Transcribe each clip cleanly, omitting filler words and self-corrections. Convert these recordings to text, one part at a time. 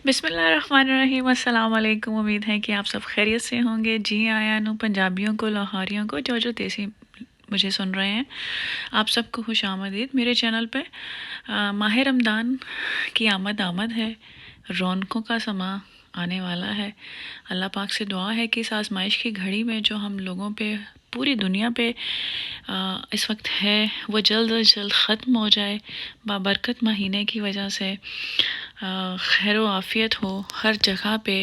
बिस्मिल्लाहिर्रहमानिर्रहीम, अस्सलाम वालेकुम। उम्मीद है कि आप सब खैरियत से होंगे। जी आया नु पंजाबियों को, लाहौरियों को, जो जो देसी मुझे सुन रहे हैं, आप सबको खुश आमदीद मेरे चैनल पे। माह रमज़ान की आमद आमद है, रौनकों का समा आने वाला है। अल्लाह पाक से दुआ है कि इस आजमाइश की घड़ी में जो हम लोगों पे, पूरी दुनिया पे इस वक्त है, वो जल्द अज जल्द ख़त्म हो जाए। बाबरकत महीने की वजह से खैर व आफ़ियत हो हर जगह पे।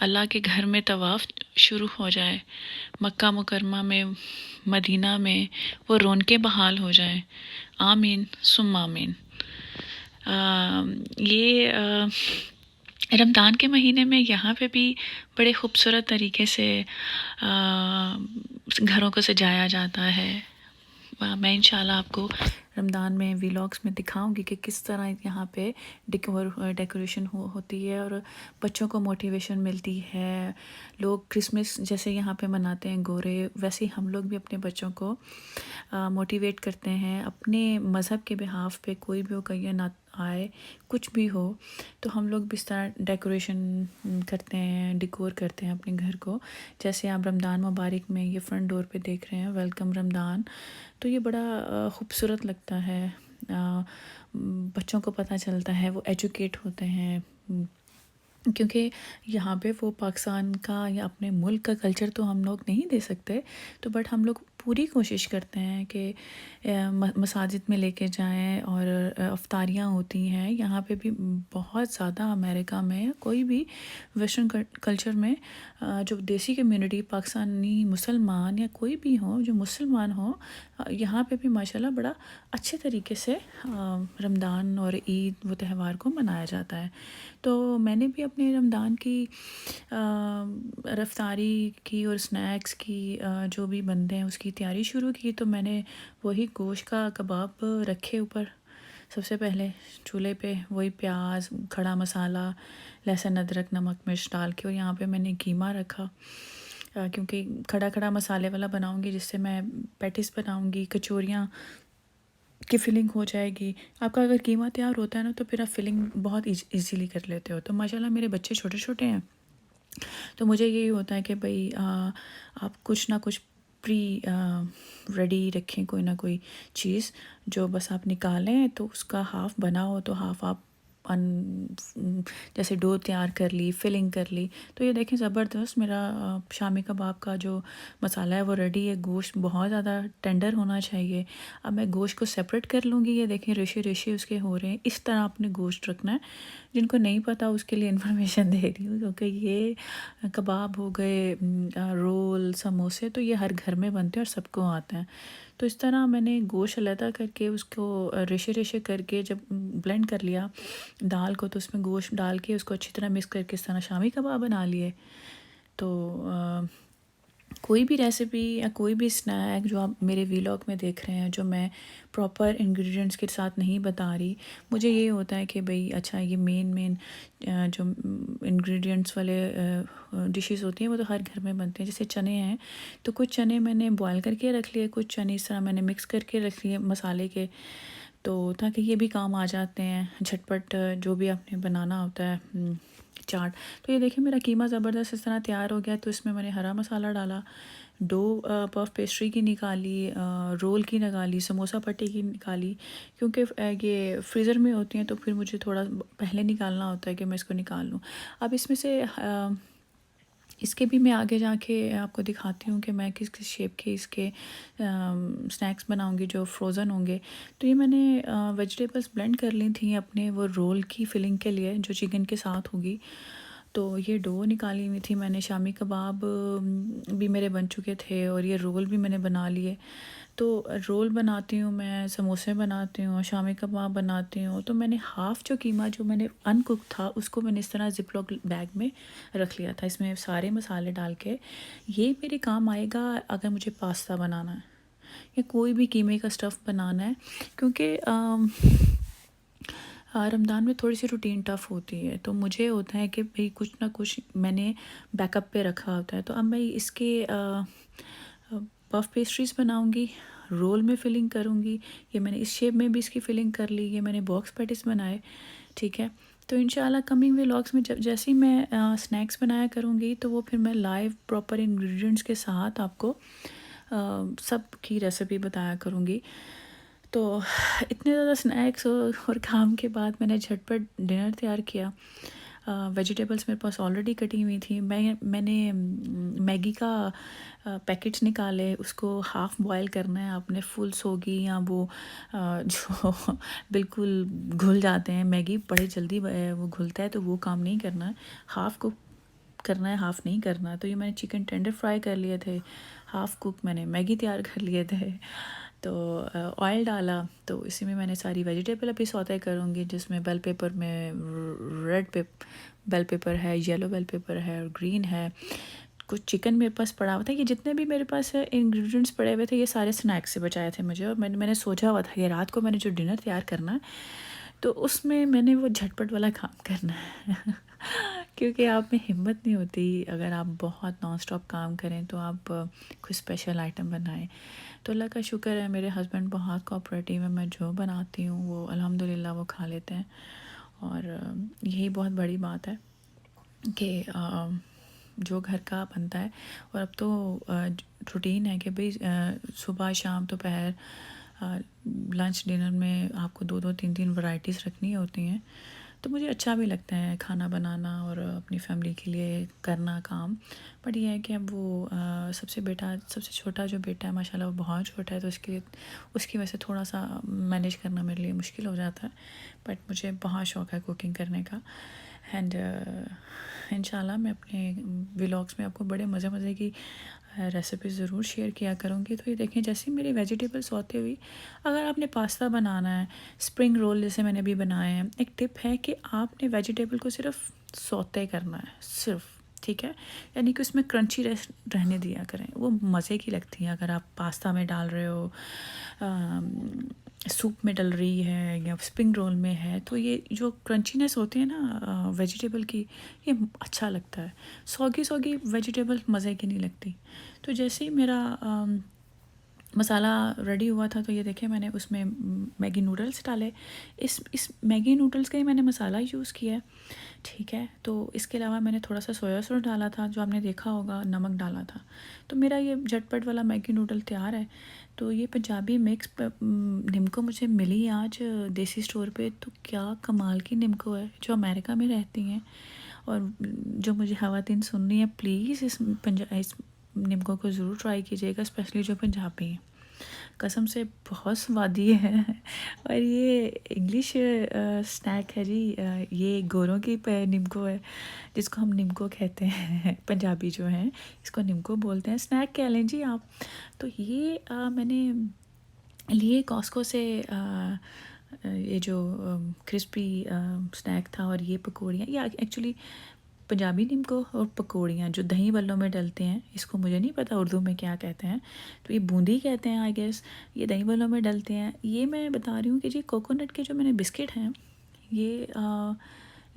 अल्लाह के घर में तवाफ़ शुरू हो जाए, मक्का मुकरमा में, मदीना में वो रौनकें बहाल हो जाएं। आमीन सुम्मा आमीन। ये रमज़ान के महीने में यहाँ पे भी बड़े ख़ूबसूरत तरीके से घरों को सजाया जाता है। मैं इंशाल्लाह आपको रमज़ान में व्लॉग्स में दिखाऊंगी कि किस तरह यहाँ पे डेकोरेशन होती है और बच्चों को मोटिवेशन मिलती है। लोग क्रिसमस जैसे यहाँ पे मनाते हैं गोरे, वैसे ही हम लोग भी अपने बच्चों को मोटिवेट करते हैं अपने मज़हब के बिहाफ पे। कोई भी ओकेजन ना आए, कुछ भी हो, तो हम लोग भी इस तरह डेकोरेशन करते हैं, डिकोर करते हैं अपने घर को। जैसे आप रमज़ान मुबारक में ये फ्रंट डोर पे देख रहे हैं, वेलकम रमज़ान, तो ये बड़ा ख़ूबसूरत लगता है। बच्चों को पता चलता है, वो एजुकेट होते हैं, क्योंकि यहाँ पे वो पाकिस्तान का या अपने मुल्क का कल्चर तो हम लोग नहीं दे सकते, तो बट हम लोग पूरी कोशिश करते हैं कि मसाजिद में लेके जाएं। और अफ्तारियाँ होती हैं यहाँ पे भी बहुत ज़्यादा। अमेरिका में कोई भी वेस्टर्न कल्चर में जो देसी कम्युनिटी, पाकिस्तानी मुसलमान या कोई भी हो जो मुसलमान हो, यहाँ पे भी माशाल्लाह बड़ा अच्छे तरीके से रमज़ान और ईद वो त्यौहार को मनाया जाता है। तो मैंने भी अपने रमज़ान की रफ्तारी की और स्नैक्स की जो भी बनते हैं उसकी तैयारी शुरू की। तो मैंने वही गोश्त का कबाब रखे ऊपर, सबसे पहले चूल्हे पे वही प्याज, खड़ा मसाला, लहसुन, अदरक, नमक, मिर्च डाल के, और यहाँ पे मैंने कीमा रखा क्योंकि खड़ा खड़ा मसाले वाला बनाऊँगी, जिससे मैं पैटिस बनाऊँगी, कचौरियाँ की फिलिंग हो जाएगी। आपका अगर कीमा तैयार होता है ना, तो फिर आप फिलिंग बहुत इजीली कर लेते हो। तो माशाल्लाह मेरे बच्चे छोटे छोटे हैं, तो मुझे यही होता है कि भाई आप कुछ ना कुछ प्री रेडी रखें, कोई ना कोई चीज़ जो बस आप निकालें, तो उसका हाफ़ बना हो तो हाफ़ आप जैसे डो तैयार कर ली, फिलिंग कर ली। तो ये देखें ज़बरदस्त मेरा शामी कबाब का जो मसाला है वो रेडी है। गोश्त बहुत ज़्यादा टेंडर होना चाहिए। अब मैं गोश्त को सेपरेट कर लूँगी। ये देखें रेशे रेशे उसके हो रहे हैं। इस तरह आपने गोश्त रखना है। जिनको नहीं पता उसके लिए इन्फॉर्मेशन दे रही हूँ, क्योंकि ये कबाब हो गए, रोल, समोसे, तो ये हर घर में बनते हैं और सबको आते हैं। तो इस तरह मैंने गोश्त अलहदा करके उसको रेशे रेशे करके जब ब्लेंड कर लिया दाल को, तो उसमें गोश्त डाल के उसको अच्छी तरह मिक्स करके इस तरह शामी कबाब बना लिए। तो कोई भी रेसिपी या कोई भी स्नैक जो आप मेरे व्लॉग में देख रहे हैं, जो मैं प्रॉपर इंग्रेडिएंट्स के साथ नहीं बता रही, मुझे ये होता है कि भाई अच्छा ये मेन जो इंग्रेडिएंट्स वाले डिशेस होती हैं वो तो हर घर में बनते हैं। जैसे चने हैं, तो कुछ चने मैंने बॉयल करके रख लिए, कुछ चने इस तरह मैंने मिक्स करके रख लिए मसाले के, तो ताकि ये भी काम आ जाते हैं झटपट जो भी आपने बनाना होता है चाट। तो ये देखिए मेरा कीमा ज़बरदस्त इस तरह तैयार हो गया। तो इसमें मैंने हरा मसाला डाला, डो पफ पेस्ट्री की निकाली, रोल की निकाली, समोसा पट्टी की निकाली, क्योंकि ये फ्रीज़र में होती हैं तो फिर मुझे थोड़ा पहले निकालना होता है कि मैं इसको निकाल लूँ। अब इसमें से इसके भी मैं आगे जाके आपको दिखाती हूँ कि मैं किस किस शेप के इसके स्नैक्स बनाऊँगी जो फ्रोज़न होंगे। तो ये मैंने वेजिटेबल्स ब्लेंड कर ली थी अपने वो रोल की फिलिंग के लिए जो चिकन के साथ होगी। तो ये डो निकाली हुई थी मैंने। शामी कबाब भी मेरे बन चुके थे और ये रोल भी मैंने बना लिए। तो रोल बनाती हूँ मैं, समोसे बनाती हूँ, शामी कबाब बनाती हूँ। तो मैंने हाफ़ जो कीमा जो मैंने अनकुक था उसको मैंने इस तरह ज़िपलॉक बैग में रख लिया था, इसमें सारे मसाले डाल के। ये मेरे काम आएगा अगर मुझे पास्ता बनाना है या कोई भी कीमे का स्टफ़ बनाना है, क्योंकि रमज़ान में थोड़ी सी रूटीन टफ़ होती है। तो मुझे होता है कि भाई कुछ ना कुछ मैंने बैकअप पे रखा होता है। तो अब मैं इसके पफ पेस्ट्रीज़ बनाऊंगी, रोल में फिलिंग करूंगी। ये मैंने इस शेप में भी इसकी फिलिंग कर ली। ये मैंने बॉक्स पैटिस बनाए, ठीक है। तो इंशाल्लाह कमिंग व्लॉग्स में जब जैसे ही मैं स्नैक्स बनाया करूँगी तो वो फिर मैं लाइव प्रॉपर इंग्रेडिएंट्स के साथ आपको सब की रेसिपी बताया करूँगी। तो इतने ज़्यादा स्नैक्स और काम के बाद मैंने झटपट डिनर तैयार किया। वेजिटेबल्स मेरे पास ऑलरेडी कटी हुई थी। मैंने मैगी का पैकेट्स निकाले, उसको हाफ़ बॉयल करना है आपने, फुल सोगी या वो जो बिल्कुल घुल जाते हैं, मैगी बड़े जल्दी वो घुलता है, तो वो काम नहीं करना है, हाफ़ कुक करना है, हाफ़ नहीं करना। तो ये मैंने चिकन टेंडर फ्राई कर लिए थे, हाफ़ कुक मैंने मैगी तैयार कर लिए थे। तो ऑयल डाला, तो इसी में मैंने सारी वेजिटेबल अभी सौते करूँगी, जिसमें बेल पेपर में बेल पेपर है, येलो बेल पेपर है और ग्रीन है। कुछ चिकन मेरे पास पड़ा हुआ था। ये जितने भी मेरे पास इंग्रेडिएंट्स पड़े हुए थे, ये सारे स्नैक्स से बचाए थे मुझे, और मैंने सोचा हुआ था कि रात को मैंने जो डिनर तैयार करना है तो उसमें मैंने वो झटपट वाला काम करना है क्योंकि आप में हिम्मत नहीं होती, अगर आप बहुत नॉन स्टॉप काम करें तो आप कोई स्पेशल आइटम बनाएं। तो अल्लाह का शुक्र है, मेरे हस्बैंड बहुत कोऑपरेटिव है, मैं जो बनाती हूँ वो अल्हम्दुलिल्लाह वो खा लेते हैं। और यही बहुत बड़ी बात है कि जो घर का बनता है। और अब तो रूटीन है कि भाई सुबह शाम दोपहर लंच डिनर में आपको 2-2 3-3 वैरायटीज़ रखनी होती हैं। तो मुझे अच्छा भी लगता है खाना बनाना और अपनी फैमिली के लिए करना काम। बट ये है कि अब वो सबसे छोटा जो बेटा है माशाल्लाह वो बहुत छोटा है, तो उसकी वजह से थोड़ा सा मैनेज करना मेरे लिए मुश्किल हो जाता है। बट मुझे बहुत शौक़ है कुकिंग करने का। एंड इंशाल्लाह मैं अपने व्लॉग्स में आपको बड़े मज़े की रेसिपी ज़रूर शेयर किया करूँगी। तो ये देखें, जैसे मेरी वेजिटेबल्स सौते हुई, अगर आपने पास्ता बनाना है, स्प्रिंग रोल जैसे मैंने अभी बनाए हैं, एक टिप है कि आपने वेजिटेबल को सिर्फ सौते करना है, सिर्फ, ठीक है। यानी कि उसमें क्रंची रहने दिया करें, वो मज़े की लगती है। अगर आप पास्ता में डाल रहे हो, सूप में डल रही है या स्प्रिंग रोल में है, तो ये जो क्रंचीनेस होती है ना वेजिटेबल की, ये अच्छा लगता है। सौगी वेजिटेबल मज़े की नहीं लगती। तो जैसे ही मेरा मसाला रेडी हुआ था, तो ये देखें मैंने उसमें मैगी नूडल्स डाले। इस मैगी नूडल्स का ही मैंने मसाला यूज़ किया है, ठीक है। तो इसके अलावा मैंने थोड़ा सा सोया सॉस डाला था, जो आपने देखा होगा, नमक डाला था। तो मेरा ये झटपट वाला मैगी नूडल तैयार है। तो ये पंजाबी मिक्स निम्को मुझे मिली आज देसी स्टोर पे। तो क्या कमाल की निम्को है, जो अमेरिका में रहती हैं और जो मुझे ख़वातीन सुननी है, प्लीज़ इस निम्को को ज़रूर ट्राई कीजिएगा, स्पेशली जो पंजाबी हैं। कसम से बहुत स्वादी है और ये इंग्लिश स्नैक है जी। ये गोरों की निम्को है, जिसको हम निम्को कहते हैं पंजाबी जो हैं इसको निम्को बोलते हैं, स्नैक कह लें जी आप। तो ये मैंने लिए कॉस्को से ये जो क्रिस्पी स्नैक था, और ये पकौड़ियाँ, ये एक्चुअली पंजाबी निम्को और पकौड़ियाँ जो दही बल्लों में डलते हैं, इसको मुझे नहीं पता उर्दू में क्या कहते हैं, तो ये बूंदी कहते हैं आई गेस। ये दही बल्लों में डलते हैं। ये मैं बता रही हूँ कि जी कोकोनट के जो मैंने बिस्किट हैं, ये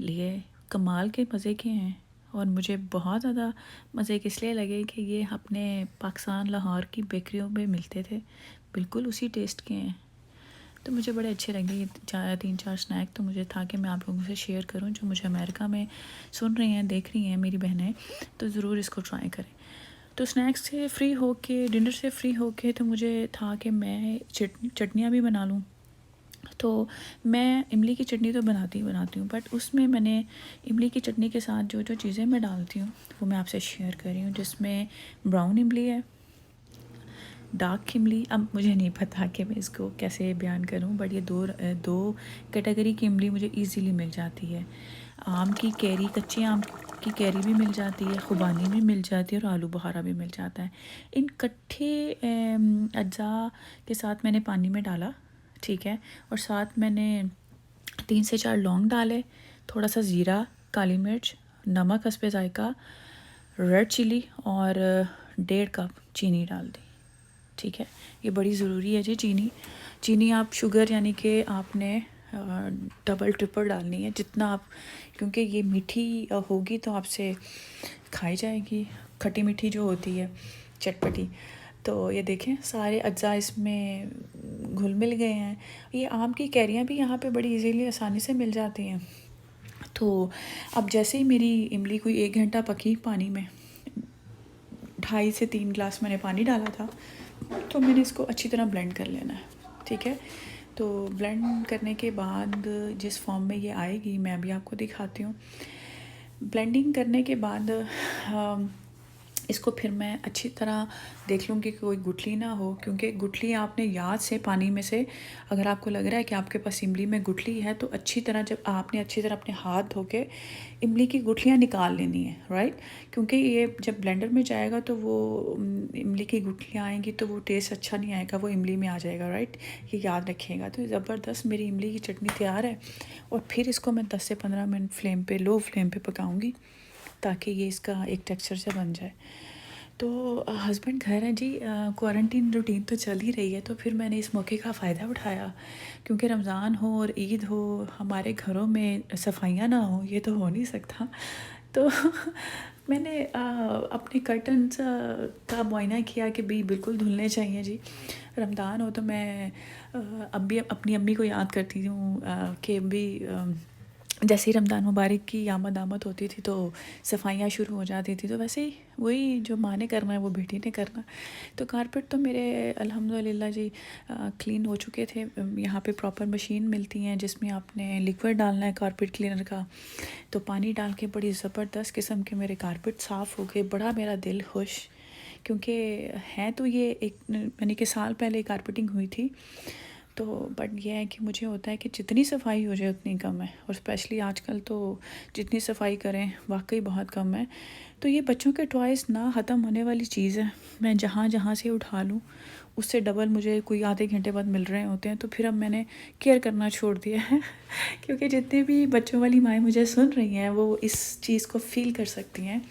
लिए कमाल के मज़े के हैं, और मुझे बहुत ज़्यादा मज़े के इसलिए लगे कि ये अपने पाकिस्तान लाहौर की बेकरियों में मिलते थे, बिल्कुल उसी टेस्ट के हैं। तो मुझे बड़े अच्छे लगे ये 3-4 स्नैक। तो मुझे था कि मैं आप लोगों से शेयर करूं, जो मुझे अमेरिका में सुन रही हैं, देख रही हैं मेरी बहनें, तो ज़रूर इसको ट्राई करें। तो स्नैक्स से फ्री होके, डिनर से फ्री होके, तो मुझे था कि मैं चटनियाँ भी बना लूँ। तो मैं इमली की चटनी तो बनाती हूँ, बट उसमें मैंने इमली की चटनी के साथ जो जो चीज़ें मैं डालती हूँ वो मैं आपसे शेयर कर रही हूँ, जिसमें ब्राउन इमली है, डार्क इमली, अब मुझे नहीं पता कि मैं इसको कैसे बयान करूं, बट ये दो कैटेगरी की इमली मुझे इजीली मिल जाती है। आम की कैरी, कच्चे आम की कैरी भी मिल जाती है, खुबानी भी मिल जाती है, और आलू बुखारा भी मिल जाता है। इन कट्ठे अज्जा के साथ मैंने पानी में डाला, ठीक है, और साथ मैंने 3 से 4 लौंग डाले, थोड़ा सा ज़ीरा, काली मिर्च, नमक हस्बे ज़ायका, रेड चिली, और 1.5 कप चीनी डाल दी, ठीक है। ये बड़ी ज़रूरी है जी चीनी आप शुगर यानी कि आपने डबल ट्रिपल डालनी है जितना आप, क्योंकि ये मीठी होगी तो आपसे खाई जाएगी, खट्टी मीठी जो होती है, चटपटी। तो ये देखें सारे अज्जा इसमें घुल मिल गए हैं। ये आम की कैरियाँ भी यहाँ पे बड़ी इजीली आसानी से मिल जाती हैं। तो अब जैसे ही मेरी इमली कोई 1 घंटा पकी पानी में, 2.5 से 3 ग्लास मैंने पानी डाला था, तो मैंने इसको अच्छी तरह ब्लेंड कर लेना है, ठीक है। तो ब्लेंड करने के बाद जिस फॉर्म में ये आएगी मैं अभी आपको दिखाती हूँ। ब्लेंडिंग करने के बाद इसको फिर मैं अच्छी तरह देख लूँगी कि कोई गुठली ना हो, क्योंकि गुठली आपने याद से पानी में से, अगर आपको लग रहा है कि आपके पास इमली में गुठली है तो अच्छी तरह, जब आपने अच्छी तरह अपने हाथ धो के इमली की गुठलियाँ निकाल लेनी है, राइट। क्योंकि ये जब ब्लेंडर में जाएगा तो वो इमली की गुठलियाँ आएंगी तो वो टेस्ट अच्छा नहीं आएगा, वो इमली में आ जाएगा, राइट। ये याद रखिएगा। तो ज़बरदस्त मेरी इमली की चटनी तैयार है, और फिर इसको मैं 10 से 15 मिनट फ्लेम पे, लो फ्लेम पे पकाऊंगी, ताकि ये इसका एक टेक्सचर से बन जाए। तो हस्बैंड घर हैं जी, क्वारंटीन रूटीन तो चल ही रही है, तो फिर मैंने इस मौके का फ़ायदा उठाया, क्योंकि रमज़ान हो और ईद हो, हमारे घरों में सफाइयाँ ना हो ये तो हो नहीं सकता। तो मैंने अपने कर्टन्स का मुआयना किया कि भाई बिल्कुल धुलने चाहिए जी। रमज़ान हो तो मैं अब भी अपनी अम्मी को याद करती हूँ कि भी जैसे ही रमज़ान मुबारक की आमद होती थी तो सफाइयाँ शुरू हो जाती थी, तो वैसे ही वही जो माँ ने करना है वो बेटी ने करना। तो कारपेट तो मेरे अल्हम्दुलिल्लाह जी क्लीन हो चुके थे। यहाँ पे प्रॉपर मशीन मिलती हैं जिसमें आपने लिक्विड डालना है कारपेट क्लीनर का, तो पानी डाल के बड़ी ज़बरदस्त किस्म के मेरे कारपेट साफ़ हो गए। बड़ा मेरा दिल खुश, क्योंकि है तो ये एक यानी कि साल पहले कारपेटिंग हुई थी, तो बट ये है कि मुझे होता है कि जितनी सफाई हो जाए उतनी कम है, और स्पेशली आजकल तो जितनी सफाई करें वाकई बहुत कम है। तो ये बच्चों के टॉयज़ ना ख़त्म होने वाली चीज़ है, मैं जहाँ जहाँ से उठा लूँ उससे डबल मुझे कोई आधे घंटे बाद मिल रहे होते हैं। तो फिर अब मैंने केयर करना छोड़ दिया है क्योंकि जितने भी बच्चों वाली माएँ मुझे सुन रही हैं वो इस चीज़ को फ़ील कर सकती हैं।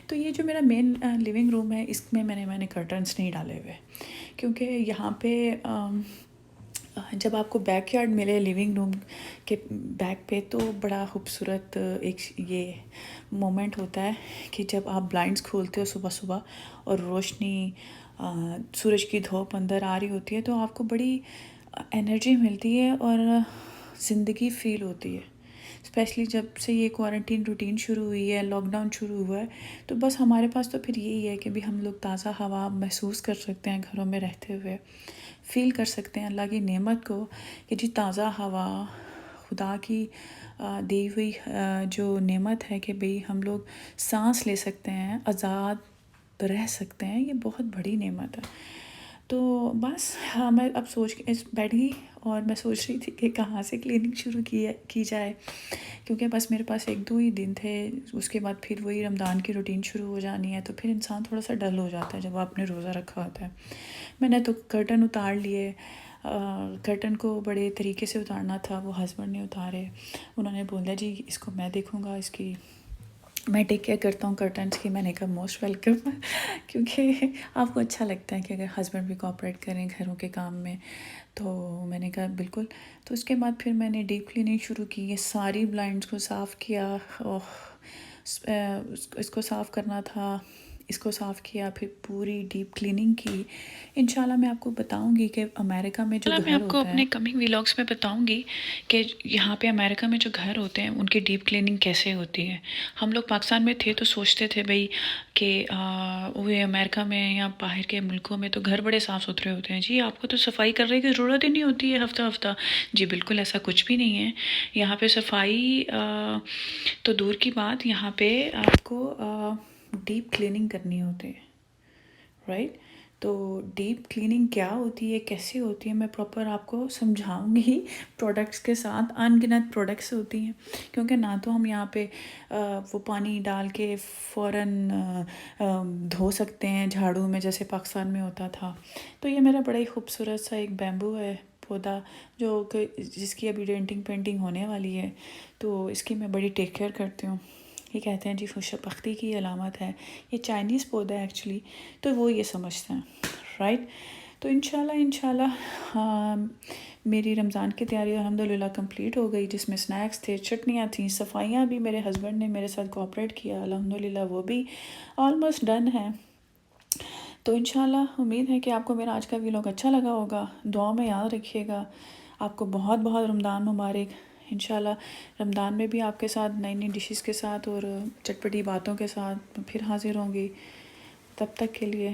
तो ये जो मेरा मेन लिविंग रूम है, इसमें मैंने कर्टन्स नहीं डाले हुए, क्योंकि यहाँ पे जब आपको बैकयार्ड मिले लिविंग रूम के बैक पे, तो बड़ा खूबसूरत एक ये मोमेंट होता है कि जब आप ब्लाइंड्स खोलते हो सुबह सुबह और रोशनी, सूरज की धूप अंदर आ रही होती है, तो आपको बड़ी एनर्जी मिलती है और ज़िंदगी फ़ील होती है। स्पेशली जब से ये क्वारंटीन रूटीन शुरू हुई है, लॉकडाउन शुरू हुआ है, तो बस हमारे पास तो फिर यही है कि भी हम लोग ताज़ा हवा महसूस कर सकते हैं घरों में रहते हुए, फ़ील कर सकते हैं अल्लाह की नेमत को कि जी ताज़ा हवा खुदा की दी हुई जो नेमत है कि भाई हम लोग सांस ले सकते हैं, आज़ाद रह सकते हैं, ये बहुत बड़ी नेमत है। तो बस हाँ, मैं अब सोच के इस बैठी और मैं सोच रही थी कि कहाँ से क्लीनिंग शुरू की जाए, क्योंकि बस मेरे पास 1-2 ही दिन थे, उसके बाद फिर वही रमज़ान की रूटीन शुरू हो जानी है, तो फिर इंसान थोड़ा सा डल हो जाता है जब आपने रोज़ा रखा होता है। मैंने तो कर्टन उतार लिए, कर्टन को बड़े तरीके से उतारना था, वो हस्बैंड ने उतारे। उन्होंने बोला जी इसको मैं देखूँगा, इसकी मैं टेक केयर करता हूँ कर्टन्स की। मैंने कहा मोस्ट वेलकम क्योंकि आपको अच्छा लगता है कि अगर हस्बैंड भी कोऑपरेट करें घरों के काम में, तो मैंने कहा बिल्कुल। तो उसके बाद फिर मैंने डीप क्लीनिंग शुरू की, ये सारी ब्लाइंड्स को साफ़ किया, इसको साफ़ करना था, इसको साफ़ किया, फिर पूरी डीप क्लीनिंग की। इंशाल्लाह मैं आपको बताऊंगी कि अमेरिका में जो घर आपको होता अपने है, कमिंग व्लॉग्स में बताऊंगी कि यहाँ पे अमेरिका में जो घर होते हैं उनकी डीप क्लीनिंग कैसे होती है। हम लोग पाकिस्तान में थे तो सोचते थे भाई कि वो अमेरिका में या बाहर के मुल्कों में तो घर बड़े साफ़ सुथरे होते हैं, जी आपको तो सफाई करने की ज़रूरत ही नहीं होती है हफ्ता हफ्ता। जी बिल्कुल ऐसा कुछ भी नहीं है। यहाँ पे सफाई तो दूर की बात, यहाँ पे आपको डीप क्लीनिंग करनी होती है, राइट। तो डीप क्लीनिंग क्या होती है, कैसे होती है, मैं प्रॉपर आपको समझाऊंगी प्रोडक्ट्स के साथ। अनगिनत प्रोडक्ट्स होती हैं, क्योंकि ना तो हम यहाँ पे वो पानी डाल के फ़ौरन धो सकते हैं झाड़ू में जैसे पाकिस्तान में होता था। तो ये मेरा बड़ा ही खूबसूरत सा एक बैम्बू है पौधा, जो कि जिसकी अभी डेंटिंग पेंटिंग होने वाली है, तो इसकी मैं बड़ी टेक केयर करती हूँ। ये कहते हैं जी खुशबख्ती की अलामत है, ये चाइनीज़ पौधा है एक्चुअली, तो वो ये समझते हैं, राइट। तो इंशाल्लाह मेरी रमज़ान की तैयारी अल्हम्दुलिल्लाह कंप्लीट हो गई, जिसमें स्नैक्स थे, चटनियाँ थी, सफाइयाँ भी मेरे हस्बैंड ने मेरे साथ कोऑपरेट किया, अल्हम्दुलिल्लाह वो भी ऑलमोस्ट डन है। तो इंशाल्लाह उम्मीद है कि आपको मेरा आज का व्लॉग अच्छा लगा होगा। दुआ में याद रखिएगा। आपको बहुत बहुत रमज़ान मुबारक। इंशाल्लाह रमज़ान में भी आपके साथ नई नई डिशेस के साथ और चटपटी बातों के साथ फिर हाज़िर होंगी। तब तक के लिए